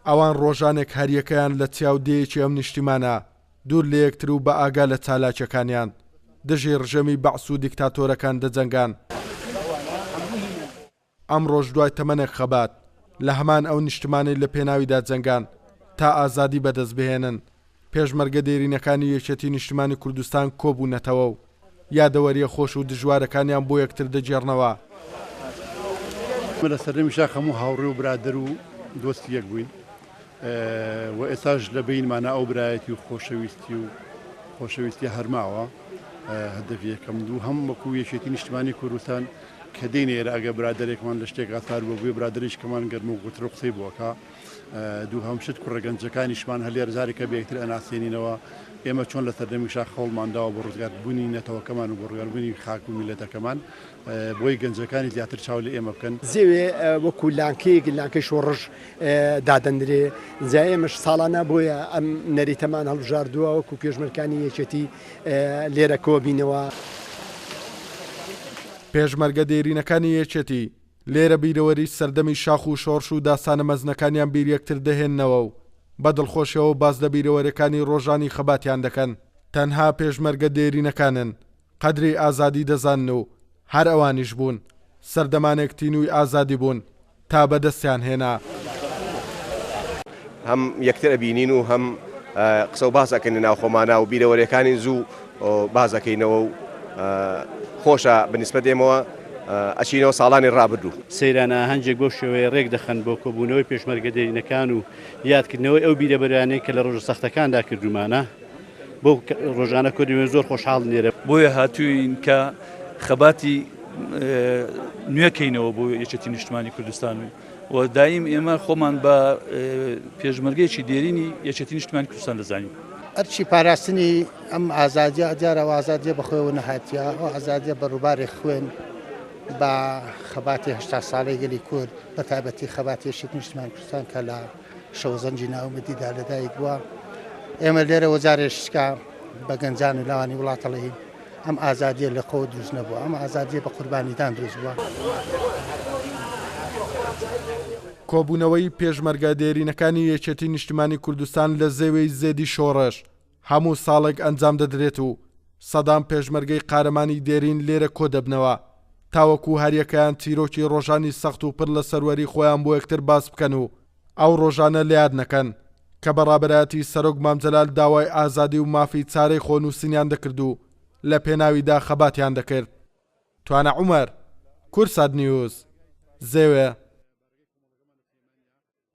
ئەوان ڕۆژانێک هەریەکەیان لە چاودێیەکی ئەم نیشتیمانە دوور لە یەکتر و بە ئاگا لە چالاکیەکانیان دژی ڕژەمی بەعس و دیکتاتۆرەکان دەجەنگان. ئەم ڕۆژ دوای تەمەنێک خەبات لە هەمان ئەو نیشتمانەی لە پێناویدا جەنگان تا ئازادی بەدەست بهێنن. پێشمەرگە دێرینەکانی یەکێتی نیشتمانی کوردستان کۆبوونەتەوە و یادەوەریە خۆش و دژوارەکانیان بۆ یەکتر دەجێڕنەوە. لە سەردەمی شاخ هەموو هاوڕێ و برادر و دۆستی یەک بووین و ئێستاش لە بینمانە ئەو برایەتی و خۆشەویستی هەرماوە. هەدەف یەکەم دوو هەم وەکو یەکێتی نیشتمانی کوردستان کە دێنێرە ئەگە برادێکمان لە شتێک ئاسار بۆ بێ برادێک کەمان گەرم و گوتر و قسەی بووەکە دوو هەمشت کوڕەگەنجەکانیشمان هەلێر زارێکە بەیەکتر ئەناسێنینەوە. ئێمە چۆن لە سەردەمی شاخ خەڵمانداوە بۆ ڕزگاربوونی نەتەوەکەمان و بۆ ڕزگاربوونی خاک و میلەتەکەمان بۆی گەنجەکانی زیاتر چاو لە ئێمە بکەن. زێوێ وەکو لانکەی شۆڕژ دادەندرێ جا ئێمەش ساڵانە بۆیە ئەم نەریتەمان هەڵبژاردووە وەکو پێشمەرگەکانی یەکێتی لێرە کۆبینەوە. پێشمەرگە دێرینەکانی یەکێتی لێرە بیرەوەری سەردەمی شاخ و شۆڕش و داسانە مەزنەکانیان بیر یەکتر دەهێننەوە و بە دڵخۆشیەوە باز لە بیرەوەریەکانی ڕۆژانی خەباتیان دەکەن. تەنها پێشمەرگە دێرینەکانن قەدری ئازادی دەزانن و هەر ئەوانیش بوون سەردەمانێک تینووی ئازادی بوون تا بەدەستیان هێنا. هەم یەکتر ئەبینین و هەم قسە و باسەکەن ناو خۆمانە و بیرەوەریەکانی زوو بازەکەینەوە و خۆشە بەنسبەت ئێمەوە ئەچینەوە ساڵانی ڕابردوو. سەیرانە هەنجێک بۆ شێوەیە ڕێک دەخەن بۆ کۆبوونەوەی پێشمەرگە دێرینەکان و یادکردنەوەی ئەو بیرەبەرانەی کە لە ڕۆژە سەختەکاندا کردومانە بۆ ڕۆژانە کوردی زۆر خۆشحاڵ نێرە. بۆیە هاتووین کە خەباتی نوێکەینەوە بۆ یەکێتی نیشتمانی کوردستان و دایم ئێمە خۆمان بە پێشمەرگەیەکی دێرینی یەکێتی نیشتمانی کوردستان دەزانین. ئەرچی پاراستنی ئەم ئازادیە دیارەوە ئازادیە بەخۆیەوە نەهاتیە ئەو ئازادیە بە ڕووباری خوێن بە خەباتی هەشتا ساڵەی گەلی کورد بە تایبەتی خەباتی یەکێتی نیشتمانی کوردستان کە لە شەوزەنجی ناومەدیدا لەدایک بووە. ئێمە لێرە وەزارێشکا بە گەنجان و لاوانی وڵاتەڵەیین ئەم ئازادیە لە قەوە دروست نەبووە، ئەم ئازادیە بە قوربانیدان دروست بووە. کۆبوونەوەی پێشمەرگە دێرینەکانی یەکێتی نیشتمانی کوردستان لە زەوی زێدی شۆڕش هەموو ساڵێک ئەنجام دەدرێت و سەدان پێشمەرگەی قارەمانی دێرین لێرە کۆ دەبنەوە تاوەکو هەریەکەیان تیرۆکی ڕۆژانی سەخت و پڕ لە سەروەری خۆیان بۆ یەکتر باس بکەن و ئەو ڕۆژانە لەیاد نەکەن کە بەڕابەتی سەرۆک مامجەلال داوای ئازادی و مافی چارەی خۆنووسینیان دەکرد و لە پێناویدا خەباتیان دەکرد. توانە عومەر، کورسات نیوز، زێوێ.